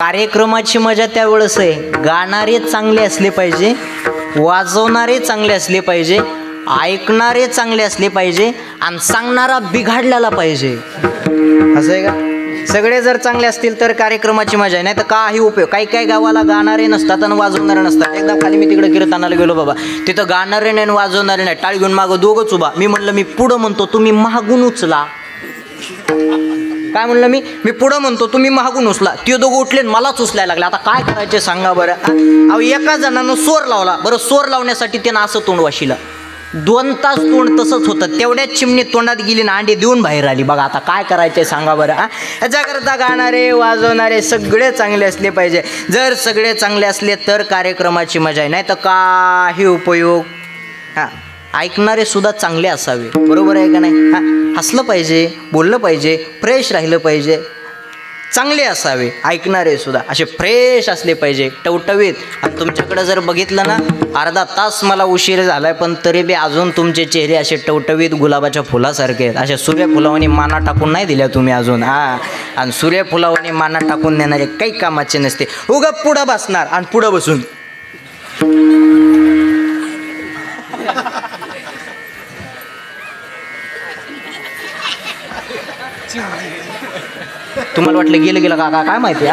कार्यक्रमाची मजा त्यावेळेस आहे, गाणारे चांगले असले पाहिजे, वाजवणारे चांगले असले पाहिजे, ऐकणारे चांगले असले पाहिजे आणि सांगणारा बिघाडलेला पाहिजे. असं आहे का? सगळे जर चांगले असतील तर कार्यक्रमाची मजा आहे, नाही तर काही उपयोग. काही काही गावाला गाणारे नसतात आणि वाजवणारे नसतात. एकदा खाली मी तिकडे कीर्तनाला गेलो बाबा, तिथं गाणारे नाही वाजवणारे नाही, टाळी घेऊन मागं दोघंच उभा. मी म्हणलं मी पुढं म्हणतो, तुम्ही मागून उचला. काय म्हणलं मी पुढं म्हणतो, तुम्ही मागून उचला. ते दोघं उठले मलाच उचलायला लागले. आता काय करायचे सांगा बरं. अहो एका जणानं स्वर लावला. बरं स्वर लावण्यासाठी त्यानं असं तोंड वाशिलं, 2 तास तोंड तसंच होतं. तेवढ्याच चिमणी तोंडात गेली ना अंडी देऊन बाहेर आली. बघा आता काय करायचे सांगा बरं. याच्याकरता गाणारे वाजवणारे सगळे चांगले असले पाहिजे. जर सगळे चांगले असले तर कार्यक्रमाची मजा आहे, नाही तर काही उपयोग. ऐकणारे सुद्धा चांगले असावे, बरोबर आहे का नाही. हसलं पाहिजे, बोललं पाहिजे, फ्रेश राहिलं पाहिजे, चांगले असावे. ऐकणारे सुद्धा असे फ्रेश असले पाहिजे, टवटवीत. आणि तुमच्याकडे जर बघितलं ना, अर्धा तास मला उशीर झालाय पण तरी बी अजून तुमचे चेहरे असे टवटवीत गुलाबाच्या फुलासारखे आहेत. असे सूर्यफुलावानी माना टाकून नाही दिल्या तुम्ही अजून. आणि सूर्यफुलावानी माना टाकून देणारे काही कामाचे नसते. उगा पुढं बसणार आणि पुढं बसून तुम्हाला वाटलं गेलं का काय माहिती.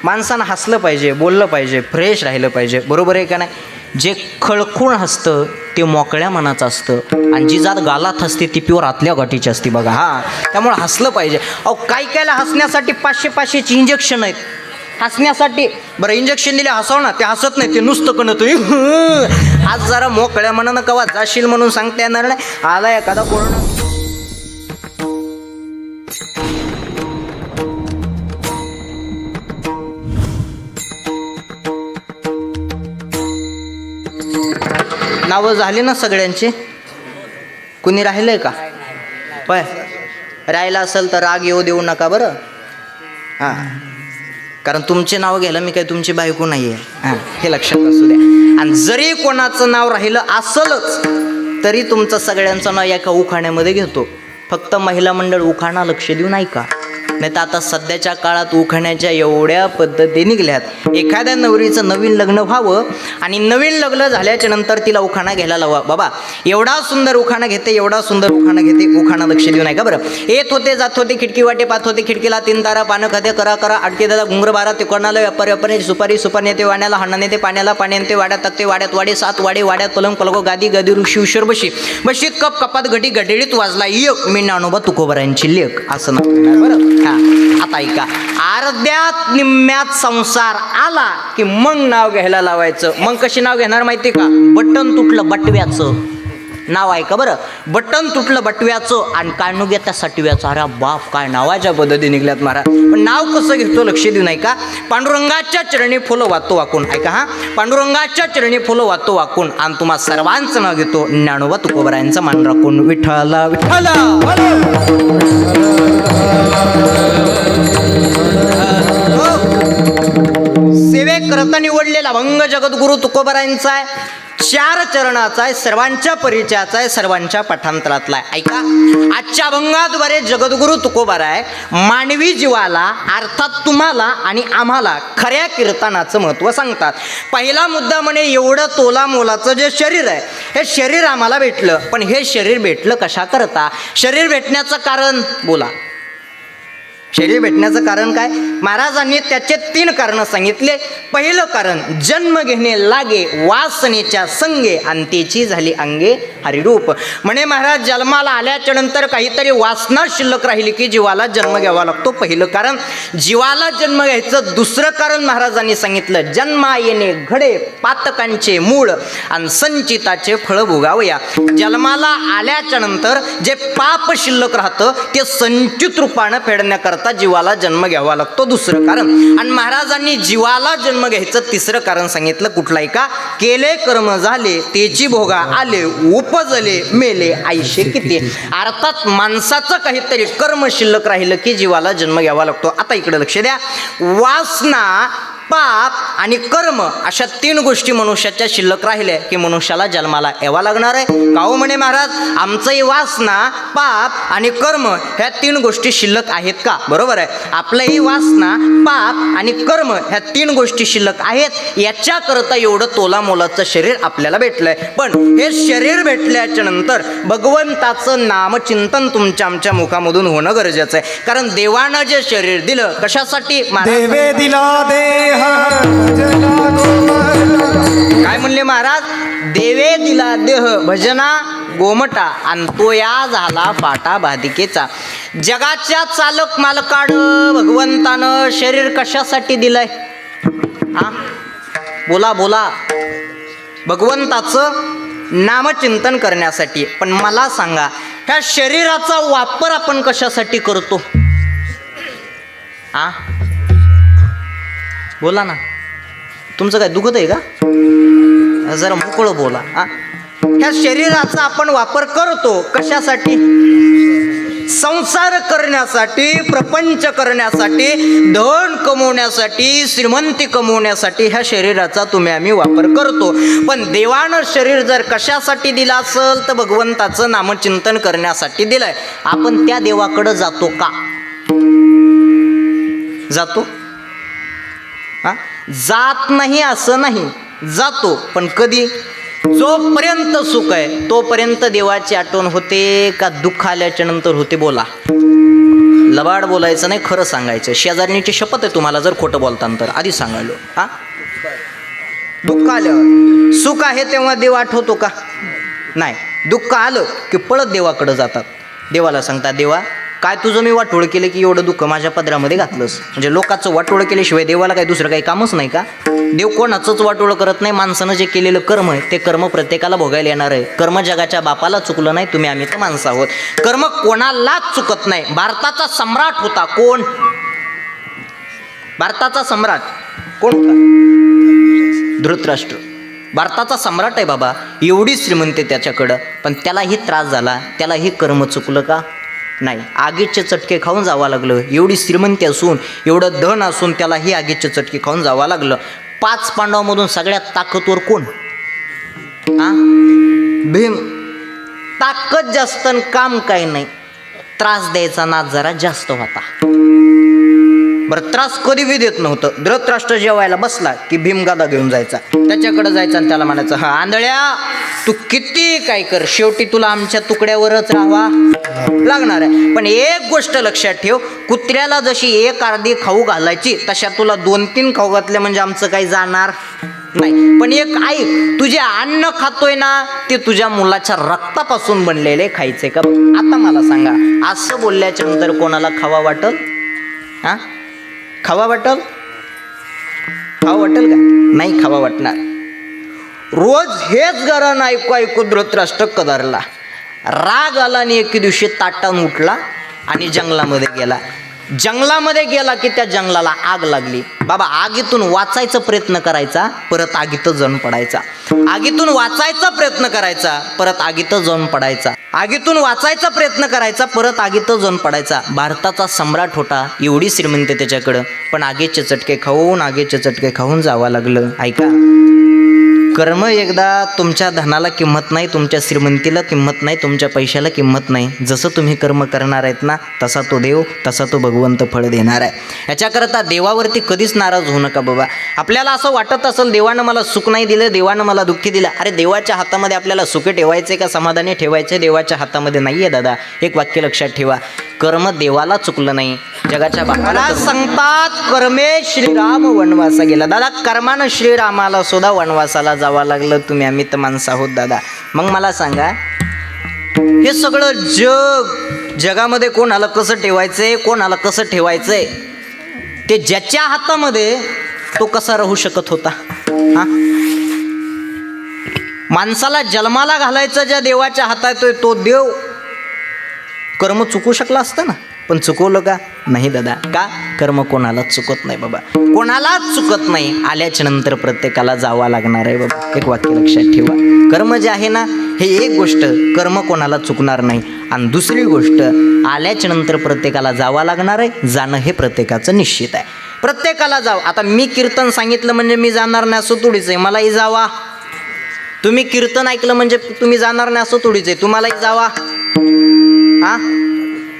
माणसानं हसलं पाहिजे, बोललं पाहिजे, फ्रेश राहिलं पाहिजे, बरोबर आहे का नाही. जे खळखूळ हसतं ते मोकळ्या मनाचं असतं आणि जी जात गालात हसते ती प्युअर आतल्या गाठीची असते बघा. त्यामुळे हसलं पाहिजे. अहो कायला हसण्यासाठी 500ची इंजेक्शन आहेत हसण्यासाठी. बरं इंजेक्शन दिले हसव ना, ते हसत नाही, ते नुसतं कणतोय. आज जरा मोकळ्या मनानं कवा जाशील म्हणून सांगता येणार नाही. आला एखादा कोरोना. नावं झाली ना सगळ्यांची, कुणी राहिलंय का? पाय राहिला असेल तर राग येऊ देऊ नका बरं. कारण तुमचे नाव घ्यायला मी काही तुमची बायको नाही आहे, हे लक्षात असू द्या. आणि जरी कोणाचं नाव राहिलं असलच तरी तुमचं सगळ्यांचं नाव एका उखाण्यामध्ये घेतो. फक्त महिला मंडळ उखाणा लक्ष देऊन ऐका, नाही तर आता सध्याच्या काळात उखाण्याच्या एवढ्या पद्धती निघल्यात. एखाद्या नवरीचं नवीन लग्न व्हावं आणि नवीन लग्न झाल्याच्या नंतर तिला उखाणा घ्यायला लावा. बाबा एवढा सुंदर उखाणा घेते, एवढा सुंदर उखाणा घेते, उखाणा लक्ष देऊ नये का बरं. येत होते जात होते खिडकी वाटे पाहत होते, खिडकीला 3 तारा, पानं खाते करा करा, अडके दादा घुंगर बारा, ते कोणाला व्यापारी सुपारी सुपारी नेते वाण्याला, हाणाने ते पाण्याला, पाण्याने ते वाड्यात टाकते, वाड्यात वाडे 7 वाडे, वाड्यात पलंग पलगो गादी गदी ऋषी ईश्वर बशी, बशीत कप कपात घडी घडीत वाजला एक, मी ज्ञानोबा तुकोबारायांची लेख. असं नाव बरं. आता ऐका, अर्ध्यात निम्म्यात संसार आला की मग नाव घ्यायला लावायचं. मग कशी नाव घेणार माहिती का? बटन तुटलं बटव्याचं नाव आहे का बरं. बटन तुटलं बटव्याचं आणि काणुग्या त्या सटव्याचं. अरे बाप काय नावाच्या पद्धती निघल्यात महाराज. पण नाव कसं घेतो लक्ष देऊ नाही का? पांडुरंगाच्या चरणी फुलं वाचतो वाकून. ऐका पांडुरंगाच्या चरणी फुलं वाचतो वाकून आणि तुम्हा सर्वांचं नाव घेतो ज्ञानोबा तुकोबारायांचं मान राखून. विठ्ठला विठ्ठला. सेवेकरता निवडलेला अभंग जगद्गुरु तुकोबारायांचा आहे. 4 चरणाचा आहे, सर्वांच्या परिचयाचा आहे, सर्वांच्या पाठांतरातला आहे. ऐका, आजच्या अभंगाद्वारे जगद्गुरु तुकोबाराय मानवी जीवाला अर्थात तुम्हाला आणि आम्हाला खऱ्या कीर्तनाचं महत्त्व सांगतात. पहिला मुद्दा म्हणे एवढं तोला मोलाचं जे शरीर आहे, हे शरीर आम्हाला भेटलं. पण हे शरीर भेटलं कशा करता? शरीर भेटण्याचं कारण बोला. शरीर भेटण्याचं कारण काय? महाराजांनी त्याचे 3 कारणं सांगितले. पहिलं कारण, जन्म घेणे लागे वासनेच्या संगे आणि त्याची झाली अंगे हरिरूप. म्हणे महाराज जन्माला आल्याच्या नंतर काहीतरी वासना शिल्लक राहिली की जीवाला जन्म घ्यावा लागतो. पहिलं कारण जीवाला जन्म घ्यायचं. दुसरं कारण महाराजांनी सांगितलं, जन्मा येणे घडे पातकांचे मूळ आणि संचिताचे फळ भोगावया. जन्माला आल्याच्या नंतर जे पाप शिल्लक राहतं ते संचित रूपानं फेडण्याकरता जीवाला जन्म घ्यावा लागतो. दुसरं कारण. आणि महाराजांनी जीवाला जन्म घ्यायचं 3रं कारण सांगितलं. कुठलाय का? केले कर्म झाले तेची भोगा आले, उपजले मेले आयशे किती. अर्थात माणसाचं काहीतरी कर्म शिल्लक राहिलं की जीवाला जन्म घ्यावा लागतो. आता इकडे लक्ष द्या. वासना पाप आणि कर्म अशा 3 गोष्टी मनुष्याच्या शिल्लक राहिल्या की मनुष्याला जन्माला यावा लागणार आहे. काहो म्हणे महाराज, आमचंही वासना, पाप आणि कर्म ह्या 3 गोष्टी शिल्लक आहेत का? बरोबर आहे. आपलंही वासना, पाप आणि कर्म ह्या 3 गोष्टी शिल्लक आहेत. याच्याकरता एवढं तोला मोलाचं शरीर आपल्याला भेटलंय. पण हे शरीर भेटल्याच्या नंतर भगवंताचं नामचिंतन तुमच्या आमच्या मुखामधून होणं गरजेचं आहे. कारण देवानं जे शरीर दिलं कशासाठी? देवे दिला देह काय म्हणले महाराज? देवे दिला देह भजना गोमटा आणि तो या झाला पाटा बाधिकेचा. जगाच्या चालक मालकाड भगवंतानं शरीर कशासाठी दिलंय? हा, बोला बोला. भगवंताचं नामचिंतन करण्यासाठी. पण मला सांगा, ह्या शरीराचा वापर आपण कशासाठी करतो? आ बोला ना, तुमचं काय दुखत आहे का? जरा मोकळं बोला. ह्या शरीराचा आपण वापर करतो कशासाठी? संसार करण्यासाठी, प्रपंच करण्यासाठी, धन कमवण्यासाठी, श्रीमंती कमवण्यासाठी ह्या शरीराचा तुम्ही आम्ही वापर करतो. पण देवानं शरीर जर कशासाठी दिलं असेल तर भगवंताचं नामचिंतन करण्यासाठी दिलंय. आपण त्या देवाकडं जातो का? जातो? जात नाही असं नाही, जातो. पण कधी? जोपर्यंत सुख आहे तोपर्यंत देवाची आठवण होते का दुःख आल्याच्या नंतर होते? बोला. लबाड बोलायचं नाही, खरं सांगायचं. शेजारणीची शपथ आहे तुम्हाला, जर खोटं बोलताना तर आधी सांगायलो. दुःख आल्यावर. सुख आहे तेव्हा देव आठवतो का? नाही. दुःख आलं की पळत देवाकडं जातात. देवाला सांगतात, देवा काय तुझं मी वाटोळ केलं की एवढं दुःख माझ्या पदरामध्ये घातलंस? म्हणजे लोकांचं वाटोळ केल्याशिवाय देवाला काही दुसरं काही कामच नाही का? देव कोणाचंच वाटोळ करत नाही. माणसानं जे केलेलं कर्म आहे ते कर्म प्रत्येकाला भोगायला येणार आहे. कर्म जगाच्या बापाला चुकलं नाही, तुम्ही आम्ही तर माणसं आहोत. कर्म कोणालाच चुकत नाही. भारताचा सम्राट होता कोण? भारताचा सम्राट कोण होता? धृतराष्ट्र. भारताचा सम्राट आहे बाबा, एवढी श्रीमंती त्याच्याकडं, पण त्यालाही त्रास झाला, त्यालाही कर्म चुकलं का? नाही. आगीचे चटके खाऊन जावं लागलं. एवढी श्रीमंती असून, एवढं धन असून त्यालाही आगीचे चटके खाऊन जावं लागलं. 5 पांडवांमधून सगळ्यात ताकदवर कोण? भीम. ताकद जास्त काम काही नाही, त्रास द्यायचा नाद जरा जास्त होता. बरं, त्रास कधी बी देत नव्हतं. धृतराष्ट्र जेवायला बसला की भीम गादा घेऊन जायचा, त्याच्याकडे जायचा आणि त्याला म्हणायचं, हा आंधळ्या तू किती काय कर, शेवटी तुला आमच्या तुकड्यावरच राहावा लागणार आहे. पण एक गोष्ट लक्षात ठेव, कुत्र्याला जशी एक अर्धी खाऊ घालायची तशा तुला 2-3 खाऊ घातल्या म्हणजे आमचं काही जाणार नाही. पण एक ऐक, तुझे अन्न खातोय ना ते तुझ्या मुलाच्या रक्तापासून बनलेले खायचे का? आता मला सांगा, असं बोलल्याच्या नंतर कोणाला खावा वाटल? खावा वाटल? खावा वाटेल का? नाही खावा वाटणार. रोज हेच गरण ऐकू ऐकू धृतराष्ट्र कदरला. राग आला आणि एके दिवशी ताटान उठला आणि जंगलामध्ये गेला. जंगलामध्ये गेला की त्या जंगलाला आग लागली. बाबा, आगीतून वाचायचा प्रयत्न करायचा, परत आगीतच जाऊन पडायचा. आगीतून वाचायचा प्रयत्न करायचा, परत आगीतच जाऊन पडायचा. आगीतून वाचायचा प्रयत्न करायचा, परत आगीतच जाऊन पडायचा. भारताचा सम्राट होता, एवढी श्रीमंती त्याच्याकडं, पण आगीचे चटके खाऊन जावं लागलं. ऐका, कर्म एकदा तुमच्या धनाला किंमत नाही, तुमच्या श्रीमंतीला किंमत नाही, तुमच्या पैशाला किंमत नाही. जसं तुम्ही कर्म करणार आहेत ना तसा तो देव, तसा तो भगवंत फळ देणार आहे. याच्याकरता देवावरती कधीच नाराज होऊ नका बाबा. आपल्याला असं वाटत असेल देवानं मला सुख नाही दिलं, देवानं मला दुःखी दिलं. अरे देवाच्या हातामध्ये आपल्याला सुख ठेवायचे का समाधानी ठेवायचे? देवाच्या हातामध्ये नाही आहे दादा. एक वाक्य लक्षात ठेवा, कर्म देवाला चुकलं नाही, जगाच्या बापाला सांगतात. कर्मे श्रीराम वनवासा गेला. दादा, कर्मानं श्रीरामाला सुद्धा वनवासाला जावं लागलं. तुम्ही आम्ही तर माणसं आहोत दादा. मग मला सांगा, हे सगळं जगामध्ये कोणाला कसं ठेवायचंय, कोणाला कसं ठेवायचंय, ते ज्याच्या हातामध्ये तो कसा राहू शकत होता? माणसाला जन्माला घालायचं ज्या देवाच्या हातात आहे तो देव कर्म चुकू शकला असतं ना, पण चुकवलं का? नाही दादा. का? कर्म कोणालाच चुकत नाही बाबा, कोणालाच चुकत नाही. आल्याच्या नंतर प्रत्येकाला जावा लागणार आहे बाबा. एक वाक्य लक्षात ठेवा, कर्म जे आहे ना हे एक गोष्ट, कर्म कोणाला चुकणार नाही. आणि दुसरी गोष्ट, आल्याच्या नंतर प्रत्येकाला जावा लागणार आहे. जाणं हे प्रत्येकाचं निश्चित आहे. प्रत्येकाला जाव. आता मी कीर्तन सांगितलं म्हणजे मी जाणार नाही असं थोडीच आहे, मलाही जावा. तुम्ही कीर्तन ऐकलं म्हणजे तुम्ही जाणार नाही असं थोडीच आहे, तुम्हालाही जावा. हा,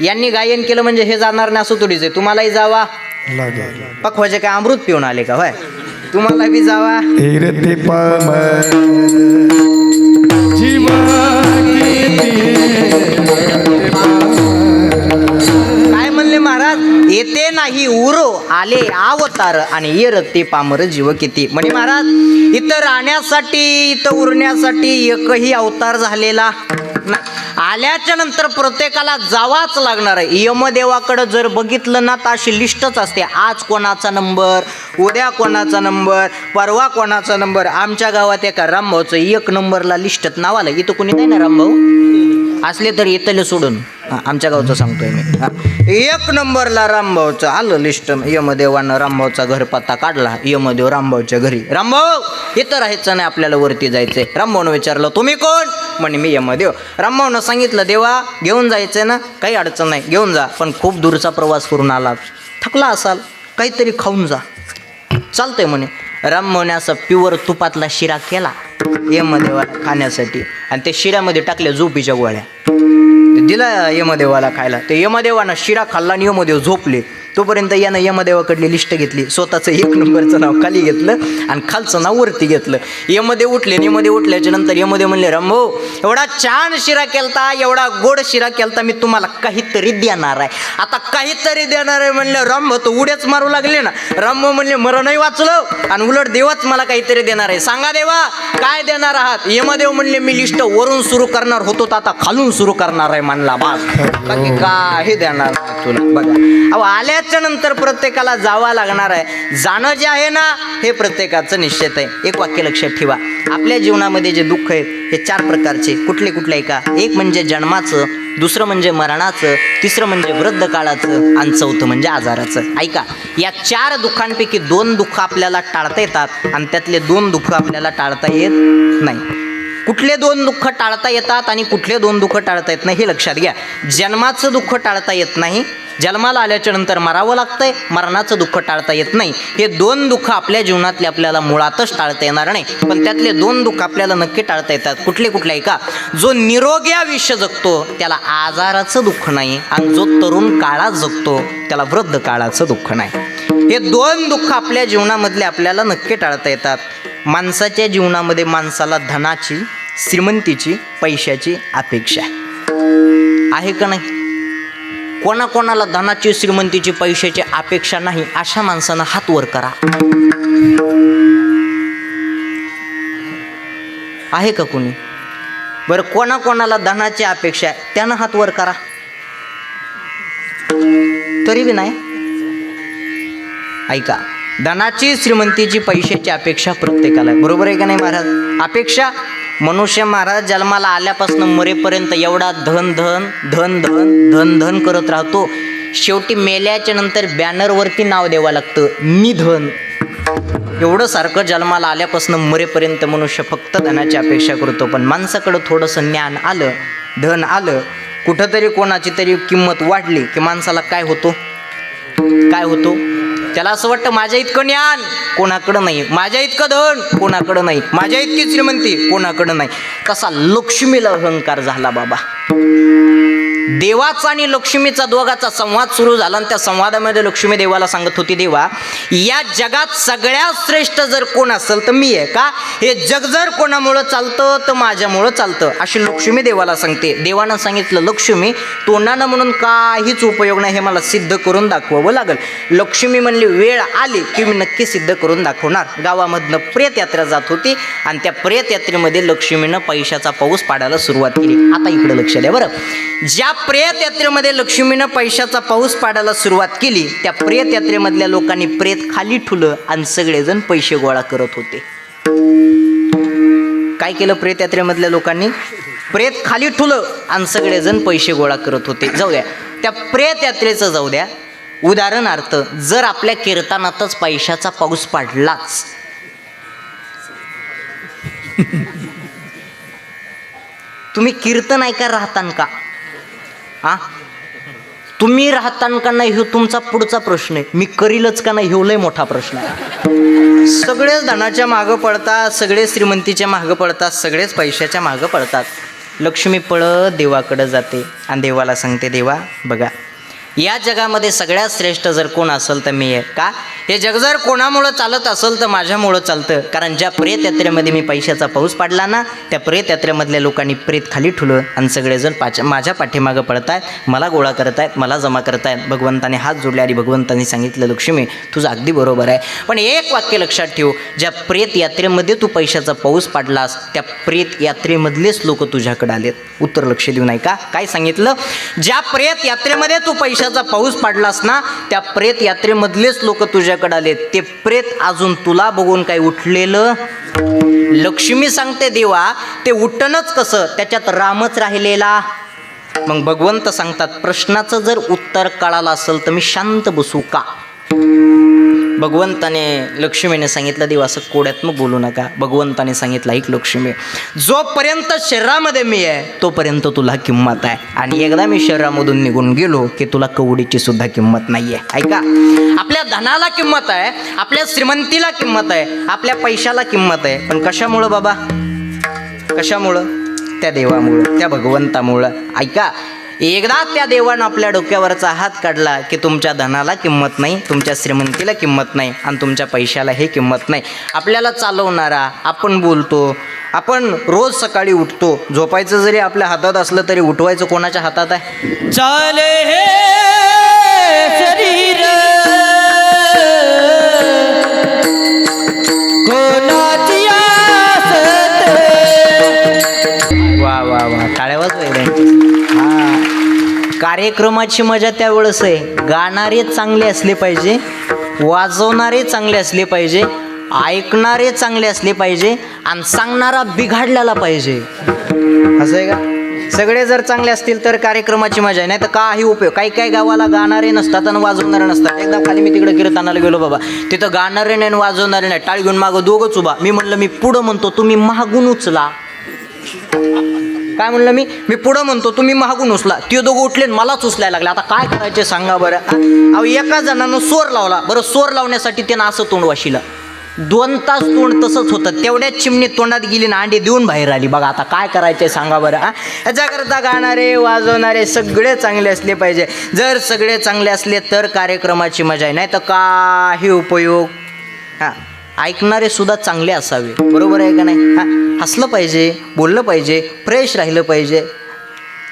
यांनी गायन केलं म्हणजे हे जाणार नाही असं थोडीच आहे, तुम्हालाही जावा. पखवाजे काय अमृत पिऊन आले का? होय, तुम्हाला बी जावा. काय म्हणले महाराज? येते नाही उरो आले अवतार आणि येरते पामर जीव किती. म्हणजे महाराज इथं राहण्यासाठी इथं उरण्यासाठी एकही अवतार झालेला नाही. आल्याच्या नंतर प्रत्येकाला जावाच लागणार आहे. यमदेवाकडे जर बघितलं ना तर अशी लिस्टच असते, आज कोणाचा नंबर, उद्या कोणाचा नंबर, परवा कोणाचा नंबर. आमच्या गावात एका रामभाऊचं 1 नंबरला लिस्टत नाव आलं. इथं कोणी नाही ना रामभाऊ असले तर इथले सोडून, आमच्या गावचं सांगतोय मी. 1 नंबरला रामभाऊचं आलं लिस्ट. यमदेवानं रामभाऊचा घर पत्ता काढला. यमदेव रामभाऊच्या घरी, रामभाऊ इथं राहायचं नाही, आपल्याला वरती जायचंय. रामभाऊनं विचारलं तुम्ही कोण? म्हणे मी यमदेव. रामभाऊनं सांगितलं देवा घेऊन जायचंय ना, काही अडचण नाही घेऊन जा, पण खूप दूरचा प्रवास करून आला, थकला असाल, काहीतरी खाऊन जा. चालतंय म्हणे. रामभाऊने असा प्युअर तुपातला शिरा केला यमदेवाला खाण्यासाठी आणि ते शिऱ्यामध्ये टाकल्या झोपीच्या गोळ्या, दिला यमदेवाला खायला. ते यमदेवानं शिरा खाल्ला आणि यमदेव झोपले. तोपर्यंत यानं यमदेवाकडली लिस्ट घेतली, स्वतःचं 1 नंबरचं नाव खाली घेतलं आणि खालचं नाव वरती घेतलं. यमदेव उठले. यमदेव उठल्याच्या नंतर यमदेव म्हणले रामभाऊ एवढा छान शिरा केलता, एवढा गोड शिरा केलता, मी तुम्हाला काहीतरी देणार आहे. आता काहीतरी देणार आहे म्हणलं रामभाऊ तर उड्याच मारू लागले ना. रामभाऊ म्हणले मरणही वाचलं आणि उलट देवाच मला काहीतरी देणार आहे, सांगा देवा काय देणार आहात? यमदेव म्हणले मी लिस्ट वरून सुरू करणार होतो तर आता खालून सुरू करणार आहे म्हणला. बास, बाकी काही देणार नाही तुला. बघा अहो, आल्याच्या नंतर प्रत्येकाला जावा लागणार आहे. जाणं जे आहे ना हे प्रत्येकाचं निश्चित आहे. एक वाक्य लक्षात ठेवा, आपल्या जीवनामध्ये जे दुःख आहेत हे 4 प्रकारचे. कुठले कुठले का? एक म्हणजे जन्माचं, दुसरं म्हणजे मरणाचं, तिसरं म्हणजे वृद्ध काळाचं आणि चौथं म्हणजे आजाराचं. ऐका, या 4 दुःखांपैकी 2 दुःख आपल्याला टाळता येतात आणि त्यातले 2 दुःख आपल्याला टाळता येत नाही. कुठले 2 दुःख टाळता येतात आणि कुठले 2 दुःख टाळता येत नाही हे लक्षात घ्या. जन्माचं दुःख टाळता येत नाही, जन्माला आल्याच्या नंतर मरावं लागतंय, मरणाचं दुःख टाळता येत नाही. हे 2 दुःख आपल्या जीवनातले आपल्याला मुळातच टाळता येणार नाही, पण त्यातले 2 दुःख आपल्याला नक्की टाळता येतात. कुठले कुठले आहे का? जो निरोगी आयुष्य जगतो त्याला आजाराचं दुःख नाही आणि जो तरुण काळात जगतो त्याला वृद्ध काळाचं दुःख नाही. हे 2 दुःख आपल्या जीवनामधले आपल्याला नक्की टाळता येतात. माणसाच्या जीवनामध्ये माणसाला धनाची, श्रीमंतीची, पैशाची अपेक्षा आहे का नाही? कोणाकोणाला धनाची, श्रीमंतीची, पैशाची अपेक्षा नाही अशा माणसानं हात वर करा. आहे का कोणी? बरं, कोणाकोणाला धनाची अपेक्षा आहे त्यानं हात वर करा. तरी बी नाही. ऐका, धनाची, श्रीमंतीची, पैशाची अपेक्षा प्रत्येकाला आहे. बरोबर आहे का नाही महाराज? अपेक्षा मनुष्य महाराज जन्माला आल्यापासून मरेपर्यंत एवढा धन धन धन धन धन धन करत राहतो. शेवटी मेल्याच्या नंतर बॅनरवरती नाव द्यावं लागतं निधन. एवढं सारखं जन्माला आल्यापासून मरेपर्यंत मनुष्य फक्त धनाची अपेक्षा करतो. पण माणसाकडं थोडंसं ज्ञान आलं, धन आलं, कुठंतरी कोणाची तरी किंमत वाढली की माणसाला काय होतो? काय होतो? त्याला असं वाटतं माझ्या इतकं ज्ञान कोणाकडं नाही, माझ्या इतकं धन कोणाकडं नाही, माझ्या इतकी श्रीमंती कोणाकडं नाही. तसा लक्ष्मीला अहंकार झाला बाबा. देवाचा आणि लक्ष्मीचा दोघाचा संवाद सुरू झाला आणि त्या संवादामध्ये लक्ष्मी देवाला सांगत होती, देवा या जगात सगळ्यात श्रेष्ठ जर कोण असेल तर मी आहे का? हे जग जर कोणामुळं चालतं तर माझ्यामुळं चालतं अशी लक्ष्मी देवाला सांगते. देवानं सांगितलं लक्ष्मी तोंडानं म्हणून काहीच उपयोग नाही, हे मला सिद्ध करून दाखवावं लागेल. लक्ष्मी म्हणली वेळ आली की मी नक्की सिद्ध करून दाखवणार. गावामधनं प्रेत यात्रा जात होती आणि त्या प्रेत यात्रेमध्ये लक्ष्मीनं पैशाचा पाऊस पाडायला सुरुवात केली. आता इकडे लक्ष द्या बरं. ज्या प्रेत यात्रेमध्ये लक्ष्मीनं पैशाचा पाऊस पाडायला सुरुवात केली त्या प्रेत यात्रेमधल्या लोकांनी प्रेत खाली ठुलं आणि सगळेजण पैसे गोळा करत होते. काय केलं प्रेत यात्रेमधल्या लोकांनी? प्रेत खाली ठुलं आणि सगळेजण पैसे गोळा करत होते. जाऊ द्या, त्या प्रेत यात्रेचं जाऊ द्या. उदाहरणार्थ जर आपल्या कीर्तनातच पैशाचा पाऊस पाडलाच तुम्ही कीर्तन ऐका राहतान का? तुम्ही राहतान का नाही ह्यो तुमचा पुढचा प्रश्न आहे. मी करीलच का नाही ह्यो लय मोठा प्रश्न आहे. सगळेच धनाच्या मागं पडतात, सगळे श्रीमंतीच्या मागं पडतात, सगळेच पैशाच्या मागं पडतात. लक्ष्मी पळत देवाकडं जाते आणि देवाला सांगते, देवा बघा या जगामध्ये सगळ्यात श्रेष्ठ जर कोण असेल तर मी आहे. का हे जग जर कोणामुळं चालत असेल तर माझ्यामुळं चालतं. कारण ज्या प्रेत यात्रेमध्ये मी पैशाचा पाऊस पाडला ना, त्या प्रेत यात्रेमधल्या लोकांनी प्रेत खाली ठुलं आणि सगळेजण माझ्या पाठीमागं पडतायत, मला गोळा करतायत, मला जमा करतायत. भगवंताने हात जोडले आणि भगवंताने सांगितलं, लक्ष्मी तुझं अगदी बरोबर आहे, पण एक वाक्य लक्षात ठेव, ज्या प्रेत यात्रेमध्ये तू पैशाचा पाऊस पाडलास त्या प्रेत यात्रेमधलेच लोक तुझ्याकडे आलेत. उत्तर लक्ष देऊ नाही का काय सांगितलं? ज्या प्रेत यात्रेमध्ये तू पैशाचा पाऊस पाडलास ना, त्या प्रेत यात्रेमधलेच लोक तुझ्याकडे आलेत. ते प्रेत अजून तुला बघून काय उठलेलं? लक्ष्मी सांगते, देवा ते उठणंच कसं, त्याच्यात रामच राहिलेला. मग भगवंत सांगतात, प्रश्नाचं जर उत्तर कळालं असेल तर मी शांत बसू का? भगवंताने लक्ष्मीने सांगितलं, देव असं कोड्यात मग बोलू नका. भगवंताने सांगितलं, ऐक लक्ष्मी, जोपर्यंत शरीरामध्ये मी आहे तोपर्यंत तुला किंमत आहे, आणि एकदा मी शरीरामधून निघून गेलो की तुला कवडीची सुद्धा किंमत नाही आहे. ऐका, आपल्या धनाला किंमत आहे, आपल्या श्रीमंतीला किंमत आहे, आपल्या पैशाला किंमत आहे, पण कशामुळं बाबा? कशामुळं? त्या देवामुळं, त्या भगवंतामुळं. ऐका, एकदा त्या देवानं आपल्या डोक्यावरचा हात काढला की तुमच्या धनाला किंमत नाही, तुमच्या श्रीमंतीला किंमत नाही, आणि तुमच्या पैशाला हे किंमत नाही. आपल्याला चालवणारा, आपण बोलतो, आपण रोज सकाळी उठतो, झोपायचं जरी आपल्या हातात असलं तरी उठवायचं कोणाच्या हातात आहे? चाले हे शरीर कोणाची आसत. वा वा वा, टाळ्या वाजवायला. कार्यक्रमाची मजा त्यावेळेस आहे, गाणारे चांगले असले पाहिजे, वाजवणारे चांगले असले पाहिजे, ऐकणारे चांगले असले पाहिजे, आणि सांगणारा बिघाडलेला पाहिजे. असं आहे का? सगळे जर चांगले असतील तर कार्यक्रमाची मजा आहे, नाही तर काही उपयोग. काही काही गावाला गाणारे नसतात आणि वाजवणारे नसतात. एकदा खाली मी तिकडे कीर्तनाला गेलो बाबा, तिथं गाणारे नाही आणि वाजवणारे नाही, टाळी घेऊन मागं दोघंच उभा. मी म्हणलं मी पुढं म्हणतो, तुम्ही मागून उचला. काय म्हणलं मी पुढं म्हणतो, तुम्ही मागून उचला. ते दोघं उठले मलाच उचलायला लागले. आता काय करायचे सांगा बरं? अहो, एका जणानं सोर लावला. बरं, सोर लावण्यासाठी त्यानं असं तोंड वाशिलं, 2 तास तोंड तसंच होतं. तेवढ्याच चिमणी तोंडात गेली ना, अंडी देऊन बाहेर आली. बघा आता काय करायचे सांगा बरं? ह्याच्याकरता गाणारे वाजवणारे सगळे चांगले असले पाहिजे. जर सगळे चांगले असले तर कार्यक्रमाची मजा आहे, नाही तर काही उपयोग. ऐकणारे सुद्धा चांगले असावे, बरोबर आहे का नाही? हसलं पाहिजे, बोललं पाहिजे, फ्रेश राहिलं पाहिजे,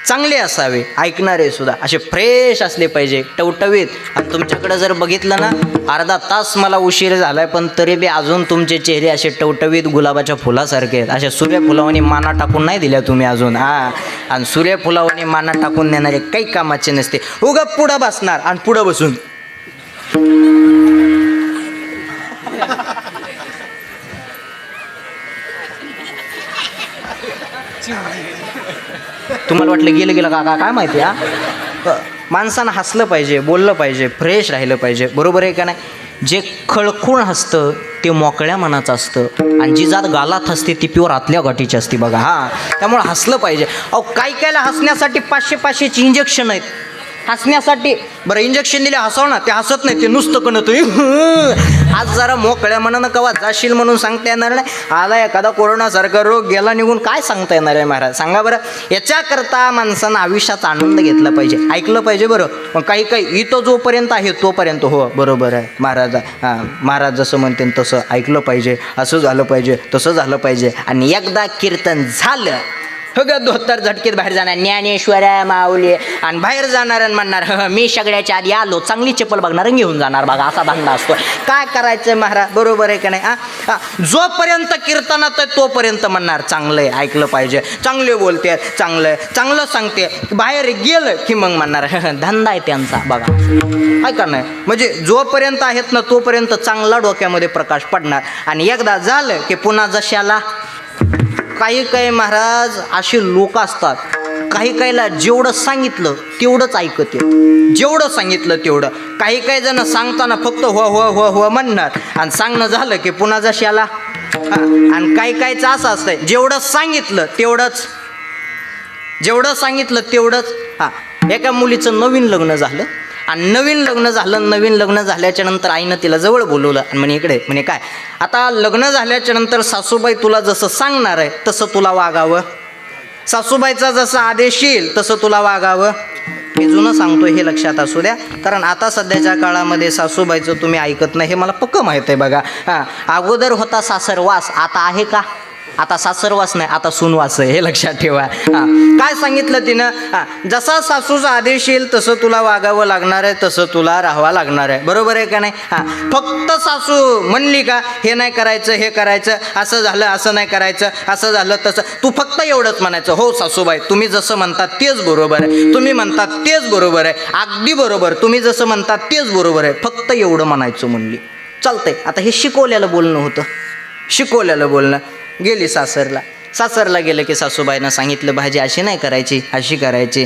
चांगले असावे. ऐकणारे सुद्धा असे फ्रेश असले पाहिजे, टवटवीत. आणि तुमच्याकडे जर बघितलं ना, अर्धा तास मला उशीर झाला आहे, पण तरी बी अजून तुमचे चेहरे असे टवटवीत गुलाबाच्या फुलासारखे आहेत. अशा सूर्यफुलावानी माना टाकून नाही दिल्या तुम्ही अजून. आणि सूर्यफुलावानी माना टाकून देणारे काही कामाचे नसते. उगा पुढं बसणार आणि पुढं बसून तुम्हाला वाटलं गेलं काका काय माहिती? माणसानं हसलं पाहिजे, बोललं पाहिजे, फ्रेश राहिलं पाहिजे, बरोबर आहे का नाही? जे खळखूळ हसतं ते मोकळ्या मनाचं असतं, आणि जी जात गालात हसते ती प्युअर आतल्या गाठीची असते बघा. त्यामुळे हसलं पाहिजे. अहो, काही कायला हसण्यासाठी 500-500ची इंजेक्शन आहेत हसण्यासाठी. बरं, इंजेक्शन दिले हसव ना, ते हसत नाही, ते नुसतं कणतोय. आज जरा मोकळ्या मनानं कवा जाशील म्हणून सांगता येणार नाही. आला एखादा कोरोनासारखा रोग, गेला निघून, काय सांगता येणार आहे महाराज? सांगा बरं. याच्याकरता माणसानं आयुष्याचा आनंद घेतला पाहिजे, ऐकलं पाहिजे. बरं, मग काही इथं जोपर्यंत आहे तोपर्यंत हो बरोबर आहे महाराज. महाराज जसं म्हणते तसं ऐकलं पाहिजे, असं झालं पाहिजे, तसं झालं पाहिजे. आणि एकदा कीर्तन झालं हो ग, धोतर झटकीत बाहेर जाणार, ज्ञानेश्वऱ्या माऊली, आणि बाहेर जाणार आणि म्हणणार मी सगळ्याच्या आधी आलो, चांगली चप्पल बघणार घेऊन जाणार बघा. असा धंदा असतो. काय करायचं महाराज, बरोबर आहे का नाही? जोपर्यंत कीर्तनात आहे तोपर्यंत म्हणणार चांगलं आहे, ऐकलं पाहिजे, चांगले बोलते, चांगलं सांगते. बाहेर गेलं की मग म्हणणार धंदा आहे त्यांचा बघा. काय का नाही? म्हणजे जोपर्यंत आहेत ना तोपर्यंत चांगला डोक्यामध्ये प्रकाश पडणार. आणि एकदा झालं की पुन्हा जशाला काही महाराज असे लोक असतात, काहीला जेवढं सांगितलं तेवढंच ऐकते, जेवढं सांगितलं तेवढं. काही जण सांगताना फक्त हो म्हणणार, आणि सांगणं झालं की पुन्हा जशाला. आणि काहीचं असं असतंय, जेवढं सांगितलं तेवढंच एका मुलीचं नवीन लग्न झालं आणि नवीन लग्न झाल्याच्या नंतर आईनं तिला जवळ बोलवलं आणि म्हणे इकडे, म्हणे काय, आता लग्न झाल्याच्या नंतर सासूबाई तुला जसं सांगणार आहे तसं तुला वागावं, सासूबाईचा जसा आदेश येईल तसं तुला वागावं. मी जुनं सांगतो हे लक्षात असू द्या, कारण आता सध्याच्या काळामध्ये सासूबाईचं तुम्ही ऐकत नाही हे मला पक्कं माहीत आहे बघा. हां, अगोदर होता सासरवास, आता आहे का? आता सासरवास नाही, आता सुनवास आहे, हे लक्षात ठेवा. हां, काय सांगितलं तिनं? हां, जसा सासूचा आदेश येईल तसं तुला वागावं लागणार आहे, तसं तुला राहावं लागणार आहे. बरोबर आहे का नाही? हां, फक्त सासू म्हणली का हे नाही करायचं, हे करायचं, असं झालं, असं नाही करायचं, असं झालं, तसं, तू फक्त एवढंच म्हणायचं, हो सासूबाई तुम्ही जसं म्हणतात तेच बरोबर आहे, तुम्ही म्हणतात तेच बरोबर आहे, अगदी बरोबर, तुम्ही जसं म्हणतात तेच बरोबर आहे, फक्त एवढं म्हणायचं म्हणली. चालतंय. आता हे शिकवलेलं बोलणं होतं, शिकवलेलं बोलणं. गेली सासरला गेलं की सासूबाईनं सांगितलं भाजी अशी नाही करायची, अशी करायची.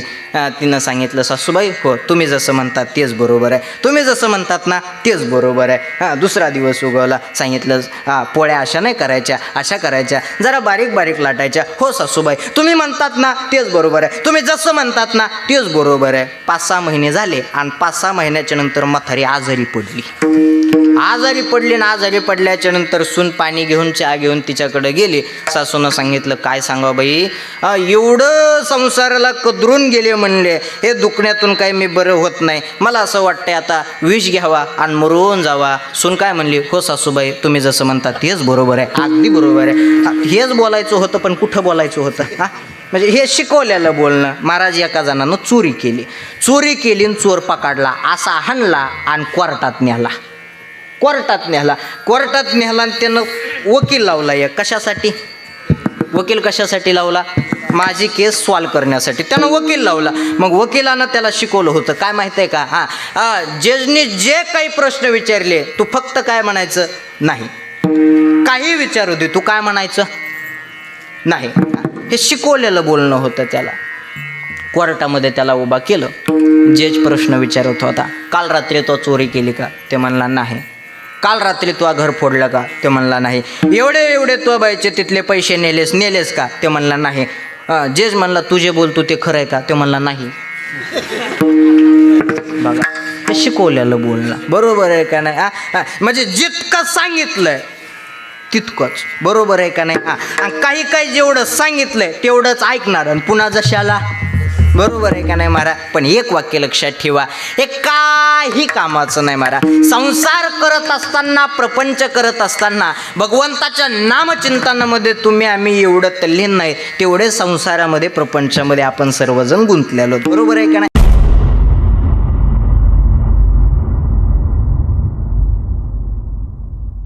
तिनं सांगितलं सासूबाई हो तुम्ही जसं म्हणतात तेच बरोबर आहे, तुम्ही जसं म्हणतात ना तेच बरोबर आहे. हां, दुसरा दिवस उगवला, सांगितलं पोळ्या अशा नाही करायच्या, अशा करायच्या, जरा बारीक बारीक लाटायच्या. हो सासूबाई तुम्ही म्हणतात ना तेच बरोबर आहे, तुम्ही जसं म्हणतात ना तेच बरोबर आहे. 5-6 महिने झाले आणि 5-6 महिन्याच्या नंतर म्हातारी आजारी पडली आणि आजारी पडल्याच्या नंतर सून पाणी घेऊन चहा घेऊन तिच्याकडे गेली. सासूनं सांगितलं काय सांगा बाई, एवढं संसाराला कदरून गेले म्हणले, हे दुखण्यातून काही मी बरं होत नाही, मला असं वाटतंय आता विष घ्यावा आणि मरून जावा. सून काय म्हणली, हो सासूबाई तुम्ही जसं म्हणता तेच बरोबर आहे, अगदी बरोबर आहे. हेच बोलायचं होतं पण कुठं बोलायचं होतं? हां, म्हणजे हे शिकवलेलं बोलणं. महाराज एका जणानं चोरी केली आणि चोर पकडला, असा हाणला आणि कोर्टात नेला आणि त्यानं वकील लावला. कशासाठी वकील कशासाठी लावला? माझी केस सॉल्व करण्यासाठी त्यानं वकील लावला. मग वकिलानं त्याला शिकवलं होतं काय माहिती आहे का? हां, जजनी जे काही प्रश्न विचारले तू फक्त काय म्हणायचं नाही, काही विचारू दे तू काय म्हणायचं नाही. हे शिकवलेलं बोलणं होतं त्याला. कोर्टामध्ये त्याला उभा केलं. जज प्रश्न विचारत होता, काल रात्री तो चोरी केली का? ते म्हणला नाही. काल रात्री तू घर फोडलं का? ते म्हणला नाही. एवढे तो बाईचे तिथले पैसे नेलेस का? ते म्हणला नाही. जज म्हणला तू जे बोलतो ते खरं आहे का? ते म्हणला नाही. बघा हे शिकवलेलं बोलणं. बरोबर आहे का नाही? म्हणजे जितकं सांगितलंय तितकंच बरोबर आहे का नाही? आणि काही जेवढं सांगितलंय तेवढंच ऐकणार आणि पुन्हा जशाला. बरोबर आहे का नाही महाराज? पण एक वाक्य लक्षात ठेवा, हे काही कामाचं नाही महाराज. संसार करत असताना, प्रपंच करत असताना भगवंताच्या नामचिंतनामध्ये आम्ही एवढं तल्लीन नाही, तेवढे संसारामध्ये प्रपंचामध्ये आपण सर्वजण गुंतलेलो. बरोबर आहे का नाही?